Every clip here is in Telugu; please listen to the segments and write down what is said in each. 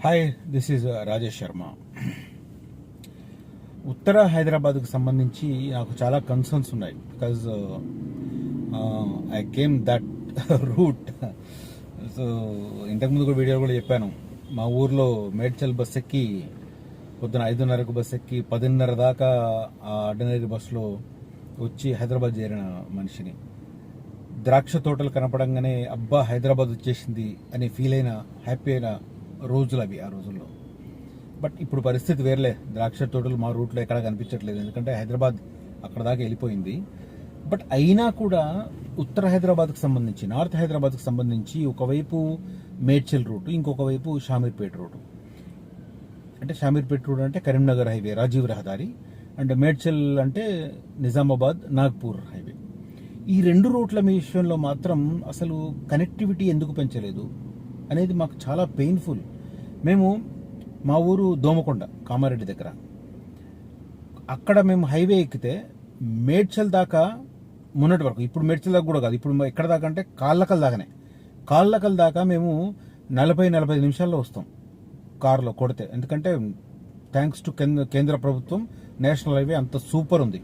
Hi, this is Rajesh Sharma. ఉత్తర హైదరాబాద్కు సంబంధించి నాకు చాలా కన్సర్న్స్ ఉన్నాయి. Because I came that route. So ఇంతకుముందు కూడా వీడియో కూడా చెప్పాను. మా ఊర్లో మేడ్చల్ బస్ ఎక్కి పొద్దున 5:30కు బస్ ఎక్కి 10:30 దాకా ఆ ఆర్డినరీ బస్సులో వచ్చి హైదరాబాద్ చేరిన మనిషిని. ద్రాక్ష తోటలు కనపడంగానే అబ్బా హైదరాబాద్ వచ్చేసింది అని ఫీల్ అయిన, హ్యాపీ అయిన రోజులు అవి ఆ రోజుల్లో. బట్ ఇప్పుడు పరిస్థితి వేర్లే. ద్రాక్ష తోటలు మా రూట్లో ఎక్కడ కనిపించట్లేదు, ఎందుకంటే హైదరాబాద్ అక్కడ దాకా వెళ్ళిపోయింది. బట్ అయినా కూడా ఉత్తర హైదరాబాద్కి సంబంధించి, నార్త్ హైదరాబాద్కి సంబంధించి ఒకవైపు మేడ్చల్ రూటు, ఇంకొక వైపు షామీర్పేట రూటు. అంటే షామీర్పేట రూట్ అంటే కరీంనగర్ హైవే, రాజీవ్ రహదారి. అండ్ మేడ్చల్ అంటే నిజామాబాద్ నాగ్పూర్ హైవే. ఈ రెండు రూట్ల విషయంలో మాత్రం అసలు కనెక్టివిటీ ఎందుకు పెంచలేదు అనేది మాకు చాలా పెయిన్ఫుల్. మేము మా ఊరు దోమకొండ, కామారెడ్డి దగ్గర. అక్కడ మేము హైవే ఎక్కితే మేడ్చల్ దాకా మొన్నటి వరకు, ఇప్పుడు మేడ్చల్ దాకా కూడా కాదు, ఇప్పుడు ఎక్కడ దాకా అంటే కాళ్ళకల్ దాకా మేము 40-45 నిమిషాల్లో వస్తాం కారులో కొడితే. ఎందుకంటే థ్యాంక్స్ టు కేంద్ర ప్రభుత్వం నేషనల్ హైవే అంత సూపర్ ఉంది,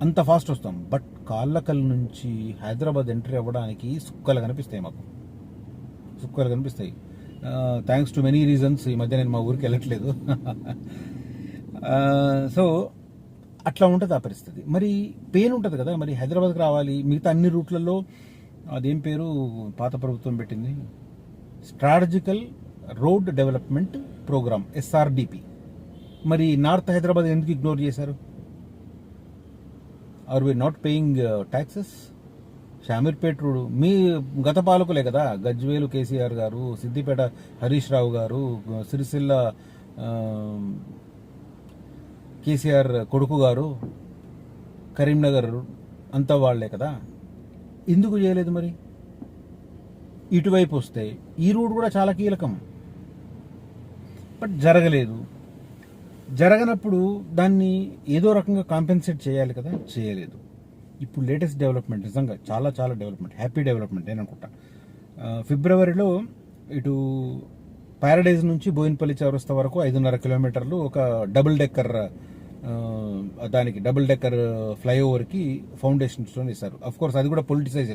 అంత ఫాస్ట్ వస్తాం. బట్ కాళ్ళకల్ నుంచి హైదరాబాద్ ఎంట్రీ అవ్వడానికి సుక్కలు కనిపిస్తాయి, మాకు సుక్కలు కనిపిస్తాయి. థ్యాంక్స్ టు మెనీ రీజన్స్ ఈ మధ్య నేను మా ఊరికి వెళ్ళట్లేదు. సో అట్లా ఉంటుంది ఆ పరిస్థితి. మరి పెయిన్ ఉంటుంది కదా. మరి హైదరాబాద్కి రావాలి, మిగతా అన్ని రూట్లలో అదేం పేరు పాత ప్రభుత్వం పెట్టింది, strategical road development programme, SRDP. మరి నార్త్ హైదరాబాద్ ఎందుకు ఇగ్నోర్ చేశారు? Are we not paying taxes? Shamirpet road మీ గత పాలకులే కదా, గజ్వేలు కేసీఆర్ గారు, సిద్దిపేట హరీష్ రావు గారు, సిరిసిల్ల కేసీఆర్ కొడుకు గారు, కరీంనగర్ అంతా వాళ్లే కదా. ఎందుకు చేయలేదు మరి? ఇటువైపు వస్తే ఈ రూట్ కూడా చాలా కీలకం, బట్ జరగలేదు. జరగనప్పుడు దాన్ని ఏదో రకంగా కాంపెన్సేట్ చేయాలి కదా, చేయలేదు. ఇప్పుడు లేటెస్ట్ డెవలప్మెంట్, నిజంగా చాలా చాలా డెవలప్మెంట్, హ్యాపీ డెవలప్మెంట్ నేను అనుకుంటా. ఫిబ్రవరిలో ఇటు ప్యారడైజ్ నుంచి బోయిన్పల్లి చౌరస్తా వరకు 5.5 కిలోమీటర్లు ఒక డబుల్ డెక్కర్ ఫ్లైఓవర్కి ఫౌండేషన్ స్టోన్ ఇస్తారు. అఫ్ కోర్స్ అది కూడా పొలిటిసైజ్,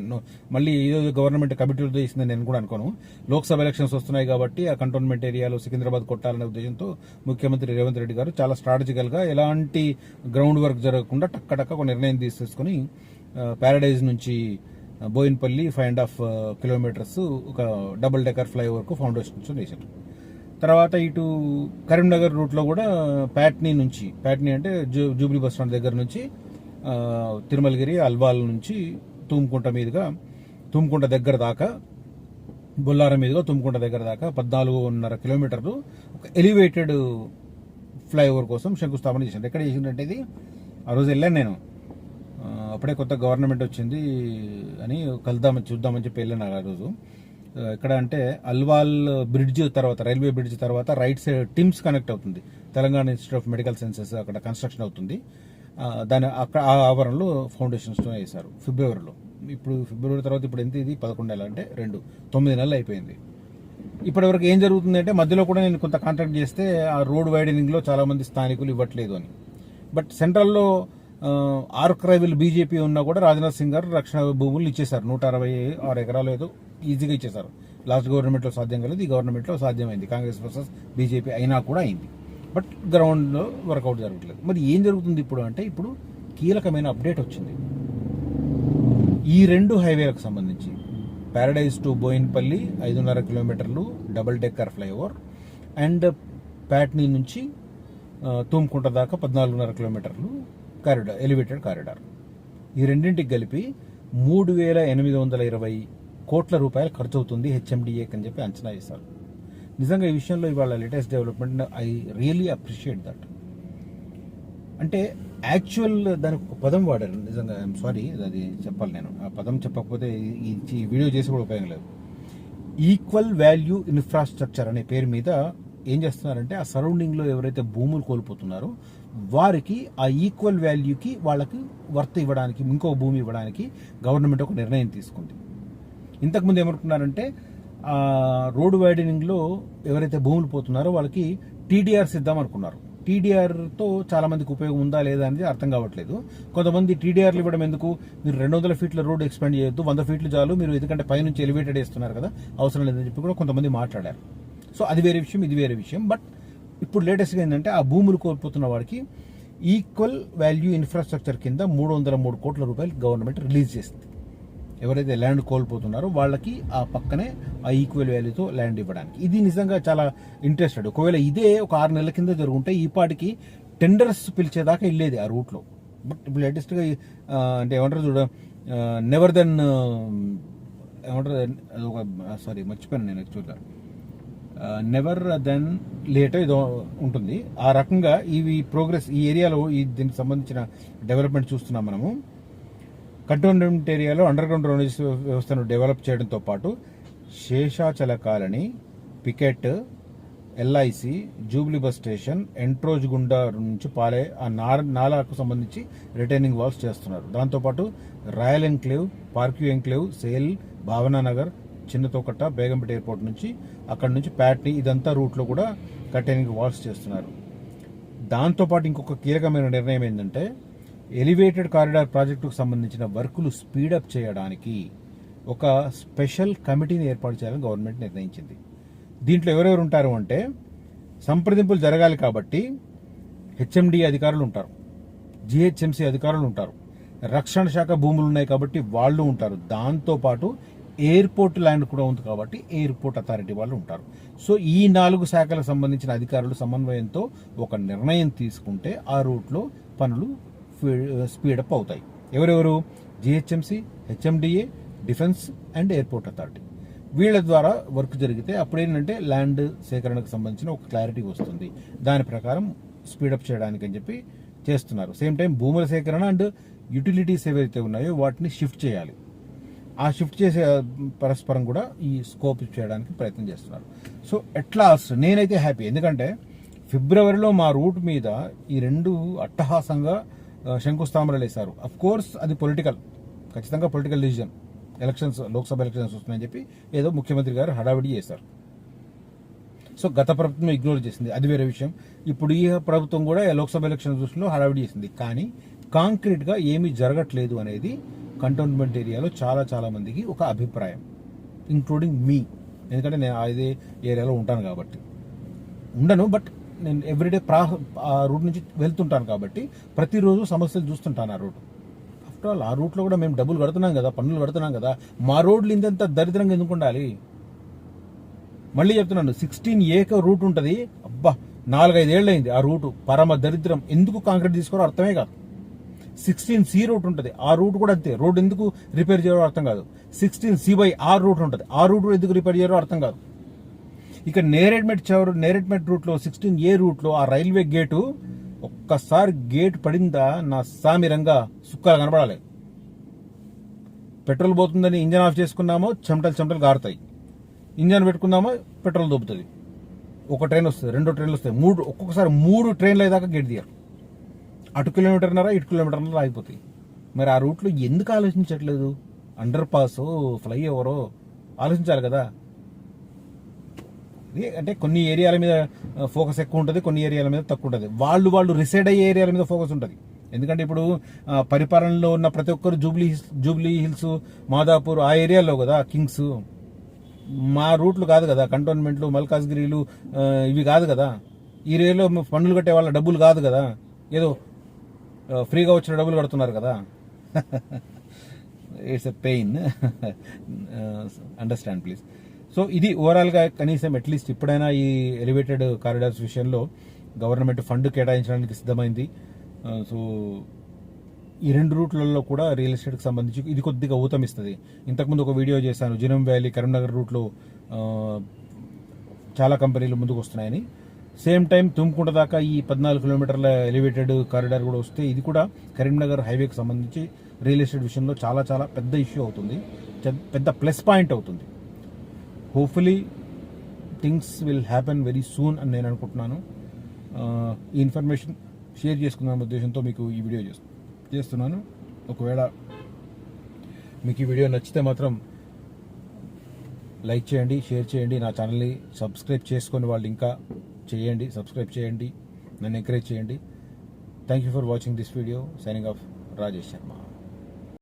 మళ్ళీ ఏదో గవర్నమెంట్ కమిటీలతో ఇస్తుందని నేను కూడా అనుకోను. లోక్సభ ఎలక్షన్స్ వస్తున్నాయి కాబట్టి ఆ కంటోన్మెంట్ ఏరియాలో సికింద్రాబాద్ కొట్టాలనే ఉద్దేశంతో ముఖ్యమంత్రి రేవంత్ రెడ్డి గారు చాలా స్ట్రాటజికల్గా ఎలాంటి గ్రౌండ్ వర్క్ జరగకుండా టక్క ఒక నిర్ణయం తీసుకొని ప్యారడైజ్ నుంచి బోయిన్పల్లి 5.5 కిలోమీటర్స్ ఒక డబుల్ డెక్కర్ ఫ్లైఓవర్కు ఫౌండేషన్ స్టోన్ వేశారు. తర్వాత ఇటు కరీంనగర్ రూట్లో కూడా ప్యాట్నీ అంటే జూబ్లీ బస్ స్టాండ్ దగ్గర నుంచి తిరుమలగిరి, అల్వాల్ నుంచి తుమ్కుంట దగ్గర దాకా, బొల్లారం మీదుగా తుమ్కుంట దగ్గర దాకా 14.5 కిలోమీటర్లు ఒక ఎలివేటెడ్ ఫ్లైఓవర్ కోసం శంకుస్థాపన చేశారు. ఎక్కడ చేసిందంటే ఇది ఆ రోజు వెళ్ళాను నేను. అప్పుడే కొత్త గవర్నమెంట్ వచ్చింది అని చూద్దామని చెప్పి వెళ్ళాను ఆ రోజు. ఎక్కడ అంటే అల్వాల్ బ్రిడ్జ్ తర్వాత, రైల్వే బ్రిడ్జ్ తర్వాత రైట్ సైడ్ టిమ్స్ కనెక్ట్ అవుతుంది, Telangana institute of medical sciences అక్కడ కన్స్ట్రక్షన్ అవుతుంది. దాని అక్కడ ఆ ఆవరణలో ఫౌండేషన్ స్టోన్ వేశారు ఫిబ్రవరిలో. ఇప్పుడు ఫిబ్రవరి తర్వాత ఇప్పుడు ఎంత, ఇది 11 నెలలు అంటే 9 నెలలు అయిపోయింది. ఇప్పటివరకు ఏం జరుగుతుంది అంటే, మధ్యలో కూడా నేను కొంత కాంటాక్ట్ చేస్తే ఆ రోడ్ వైడనింగ్లో చాలా మంది స్థానికులు ఇవ్వట్లేదు అని. బట్ సెంట్రల్లో ఆర్క్రైవిల్ బీజేపీ ఉన్నా కూడా రాజ్నాథ్ సింగ్ గారు రక్షణ భూములు ఇచ్చేశారు. 166 ఎకరాలు ఏదో ఈజీగా ఇచ్చేశారు. లాస్ట్ గవర్నమెంట్లో సాధ్యం కాలేదు, ఈ గవర్నమెంట్లో సాధ్యమైంది. కాంగ్రెస్ వర్సెస్ బీజేపీ అయినా కూడా అయింది. బట్ గ్రౌండ్లో వర్కౌట్ జరగట్లేదు. మరి ఏం జరుగుతుంది ఇప్పుడు అంటే, ఇప్పుడు కీలకమైన అప్డేట్ వచ్చింది. ఈ రెండు హైవేలకు సంబంధించి ప్యారడైజ్ టు బోయిన్పల్లి 5.5 కిలోమీటర్లు double decker flyover, and Patny నుంచి తుమ్కుంట దాకా 14.5 కిలోమీటర్లు కారిడార్, ఎలివేటెడ్ కారిడార్. ఈ రెండింటికి కలిపి 3,820 కోట్ల రూపాయలు ఖర్చు అవుతుంది హెచ్ఎండిఏకి అని చెప్పి అంచనా వేశారు. నిజంగా ఈ విషయంలో ఇవాళ latest development, I really appreciate that. అంటే యాక్చువల్ దానికి ఒక పదం వాడారు, నిజంగా ఐఎమ్ సారీ, అది చెప్పాలి నేను. ఆ పదం చెప్పకపోతే ఈ వీడియో చేసి కూడా ఉపయోగం లేదు. ఈక్వల్ వాల్యూ ఇన్ఫ్రాస్ట్రక్చర్ అనే పేరు మీద ఏం చేస్తున్నారంటే, ఆ సరౌండింగ్లో ఎవరైతే భూములు కోల్పోతున్నారో వారికి ఆ ఈక్వల్ వాల్యూకి వాళ్ళకి వర్త్ ఇవ్వడానికి, ఇంకో భూమి ఇవ్వడానికి గవర్నమెంట్ ఒక నిర్ణయం తీసుకుంది. ఇంతకుముందు ఏమనుకున్నారంటే, ఆ రోడ్ వైడనింగ్లో ఎవరైతే భూములు పోతున్నారో వాళ్ళకి టీడీఆర్స్ ఇద్దాం అనుకున్నారు. టీడీఆర్తో చాలా మందికి ఉపయోగం ఉందా లేదా అనేది అర్థం కావట్లేదు. కొంతమంది టీడీఆర్లు ఇవ్వడం ఎందుకు, మీరు 200 ఫీట్ల రోడ్ ఎక్స్పాండ్ చేయొద్దు, 100 ఫీట్లు చాలు, మీరు ఎందుకంటే పైనుంచి ఎలివేటెడ్ వేస్తున్నారు కదా, అవసరం లేదని చెప్పి కూడా కొంతమంది మాట్లాడారు. సో అది వేరే విషయం, ఇది వేరే విషయం. బట్ ఇప్పుడు లేటెస్ట్గా ఏంటంటే ఆ భూములు కోల్పోతున్న వాడికి ఈక్వల్ వాల్యూ ఇన్ఫ్రాస్ట్రక్చర్ కింద 303 కోట్ల రూపాయలు గవర్నమెంట్ రిలీజ్ చేసింది. ఎవరైతే ల్యాండ్ కోల్పోతున్నారో వాళ్ళకి ఆ పక్కనే ఆ ఈక్వల్ వాల్యూతో ల్యాండ్ ఇవ్వడానికి. ఇది నిజంగా చాలా ఇంట్రెస్టెడ్. ఒకవేళ ఇదే ఒక 6 నెలల కింద జరుగుంటే ఈ పాటికి టెండర్స్ పిలిచేదాకా వెళ్ళేది ఆ రూట్లో. బట్ ఇప్పుడు లేటెస్ట్గా అంటే ఏమంటారు చూడ, నెవర్ దెన్ ఏమంటారు, ఒక సారీ మర్చిపోయాను నేను యాక్చువల్గా, నెవర్ దెన్ లేటర్ ఏదో ఉంటుంది. ఆ రకంగా ఇవి ప్రోగ్రెస్ ఈ ఏరియాలో దీనికి సంబంధించిన డెవలప్మెంట్ చూస్తున్నాం మనము. కంటోన్మెంట్ ఏరియాలో అండర్ గ్రౌండ్ డ్రైనేజ్ వ్యవస్థను డెవలప్ చేయడంతో పాటు Seshachala colony, Picket, LIC, Jubilee bus station, ఎంట్రోజ్ గుండా నుంచి పాలే ఆ నాలాకు సంబంధించి రిటైనింగ్ వాల్స్ చేస్తున్నారు. దాంతోపాటు రాయల్ ఎన్క్లేవ్, పార్క్యూ ఎన్క్లేవ్, సేల్, భావనానగర్, చిన్నతోకట్ట, బేగంపేట ఎయిర్పోర్ట్ నుంచి అక్కడ నుంచి ప్యాట్నీ ఇదంతా రూట్లో కూడా రిటైనింగ్ వాల్స్ చేస్తున్నారు. దాంతోపాటు ఇంకొక కీలకమైన నిర్ణయం ఏంటంటే ఎలివేటెడ్ కారిడార్ ప్రాజెక్టుకు సంబంధించిన వర్కులు స్పీడప్ చేయడానికి ఒక స్పెషల్ కమిటీని ఏర్పాటు చేయాలని గవర్నమెంట్ నిర్ణయించింది. దీంట్లో ఎవరెవరు ఉంటారు అంటే సంప్రదింపులు జరగాలి కాబట్టి హెచ్ఎండి అధికారులు ఉంటారు, జిహెచ్ఎంసీ అధికారులు ఉంటారు, రక్షణ శాఖ భూములు ఉన్నాయి కాబట్టి వాళ్ళు ఉంటారు, దాంతోపాటు ఎయిర్పోర్ట్ ల్యాండ్ కూడా ఉంది కాబట్టి ఎయిర్పోర్ట్ అథారిటీ వాళ్ళు ఉంటారు. సో ఈ 4 శాఖలకు సంబంధించిన అధికారులు సమన్వయంతో ఒక నిర్ణయం తీసుకుంటే ఆ రూట్లో పనులు స్పీడప్ అవుతాయి. ఎవరెవరు? GHMC, HMDA, defence and airport authority. వీళ్ళ ద్వారా వర్క్ జరిగితే అప్పుడేంటంటే ల్యాండ్ సేకరణకు సంబంధించిన ఒక క్లారిటీ వస్తుంది. దాని ప్రకారం స్పీడప్ చేయడానికి అని చెప్పి చేస్తున్నారు. సేమ్ టైం భూముల సేకరణ అండ్ యూటిలిటీస్ ఏవైతే ఉన్నాయో వాటిని షిఫ్ట్ చేయాలి. ఆ షిఫ్ట్ చేసే పరస్పరం కూడా ఈ స్కోప్ చేయడానికి ప్రయత్నం చేస్తున్నారు. సో ఎట్లాస్ట్ నేనైతే హ్యాపీ, ఎందుకంటే ఫిబ్రవరిలో మా రూట్ మీద ఈ 2 అట్టహాసంగా శంకుస్థాపనలు వేశారు. అఫ్ కోర్స్ అది పొలిటికల్, ఖచ్చితంగా political decision. Elections, Lok Sabha elections వస్తున్నాయని చెప్పి ఏదో ముఖ్యమంత్రి గారు హడావిడి చేశారు. సో గత ప్రభుత్వం ఇగ్నోర్ చేసింది, అది వేరే విషయం. ఇప్పుడు ఈ ప్రభుత్వం కూడా లోక్సభ ఎలక్షన్ దృష్టిలో హడావిడి చేసింది. కానీ కాంక్రీట్గా ఏమీ జరగట్లేదు అనేది కంటోన్మెంట్ ఏరియాలో చాలా మందికి ఒక అభిప్రాయం, ఇంక్లూడింగ్ మీ. ఎందుకంటే నేను అదే ఏరియాలో ఉంటాను కాబట్టి, ఉండను బట్ నేను ఎవ్రీడే ఆ రూట్ నుంచి వెళ్తుంటాను కాబట్టి ప్రతిరోజు సమస్యలు చూస్తుంటాను ఆ రూట్. ఆఫ్టర్ ఆల్ ఆ రూట్లో కూడా మేము డబ్బులు కడుతున్నాం కదా, పన్నులు కడుతున్నాం కదా, మా రోడ్లు ఇంత దరిద్రంగా ఎందుకు ఉండాలి? మళ్ళీ చెప్తున్నాను, 16A రూట్ ఉంటుంది. అబ్బా 4-5 ఏళ్ళు అయింది ఆ రూటు, పరమ దరిద్రం. ఎందుకు కాంక్రీట్ తీసుకోరో అర్థమే కాదు. 16C రూట్ ఉంటుంది, ఆ రూట్ కూడా అంతే. రోడ్ ఎందుకు రిపేర్ చేయాలో అర్థం కాదు. 16C/R రూట్ ఉంటుంది, ఆ రూట్ కూడా ఎందుకు రిపేర్ చేయాలో అర్థం కాదు. ఇక నేరెడ్మెట్ రూట్లో 16A రూట్లో ఆ రైల్వే గేటు ఒక్కసారి గేట్ పడిందా నా సామిరంగా సుక్కలు కనబడాలి. పెట్రోల్ పోతుందని ఇంజన్ ఆఫ్ చేసుకున్నామో చెమటలు గారుతాయి, ఇంజన్ పెట్టుకున్నామో పెట్రోల్ దొబ్బుతుంది. ఒక ట్రైన్ వస్తుంది, 2 ట్రైన్లు వస్తాయి, ఒక్కొక్కసారి 3 ట్రైన్లు అయ్యేదాకా గేట్ తీయరు. అటు కిలోమీటర్న్నర ఇటు కిలోమీటర్న్నర ఆగిపోతాయి. మరి ఆ రూట్లో ఎందుకు ఆలోచించట్లేదు? అండర్ పాస్, ఫ్లైఓవరో ఆలోచించాలి కదా. అంటే కొన్ని ఏరియాల మీద ఫోకస్ ఎక్కువ ఉంటుంది, కొన్ని ఏరియాల మీద తక్కువ ఉంటుంది. వాళ్ళు రిసైడ్ అయ్యే ఏరియాల మీద ఫోకస్ ఉంటుంది. ఎందుకంటే ఇప్పుడు పరిపాలనలో ఉన్న ప్రతి ఒక్కరు జూబ్లీ హిల్స్, మాదాపూర్ ఆ ఏరియాలో కదా కింగ్స్. మా రూట్లు కాదు కదా, కంటోన్మెంట్లు, మల్కాజ్గిరీలు ఇవి కాదు కదా. ఈ ఏరియాలో పన్నులు కట్టే వాళ్ళ డబ్బులు కాదు కదా, ఏదో ఫ్రీగా వచ్చిన డబ్బులు కడుతున్నారు కదా. It's a pain, understand please. So ఇది ఓవరాల్గా కనీసం అట్లీస్ట్ ఇప్పుడైనా ఈ ఎలివేటెడ్ కారిడార్స్ విషయంలో గవర్నమెంట్ ఫండ్ కేటాయించడానికి సిద్ధమైంది. సో ఈ 2 రూట్లలో కూడా రియల్ ఎస్టేట్కి సంబంధించి ఇది కొద్దిగా ఊతమిస్తుంది. ఇంతకుముందు ఒక వీడియో చేశాను, జినం వ్యాలీ, కరీంనగర్ రూట్లో చాలా కంపెనీలు ముందుకు వస్తున్నాయని. సేమ్ టైం తుమ్కుంట దాకా ఈ 14 కిలోమీటర్ల ఎలివేటెడ్ కారిడార్ కూడా వస్తే ఇది కూడా కరీంనగర్ హైవేకి సంబంధించి రియల్ ఎస్టేట్ విషయంలో చాలా పెద్ద ఇష్యూ అవుతుంది, పెద్ద ప్లస్ పాయింట్ అవుతుంది. Hopefully things will happen very soon అని నేను అనుకుంటున్నాను. ఈ ఇన్ఫర్మేషన్ షేర్ చేసుకున్న ఉద్దేశంతో మీకు ఈ వీడియో చేస్తున్నాను. ఒకవేళ మీకు ఈ వీడియో నచ్చితే మాత్రం లైక్ చేయండి, షేర్ చేయండి. నా ఛానల్ని సబ్స్క్రైబ్ చేసుకొని వాళ్ళు ఇంకా చేయండి, సబ్స్క్రైబ్ చేయండి, నన్ను ఎంకరేజ్ చేయండి. Thank you for watching this video. Signing off Rajesh Sharma.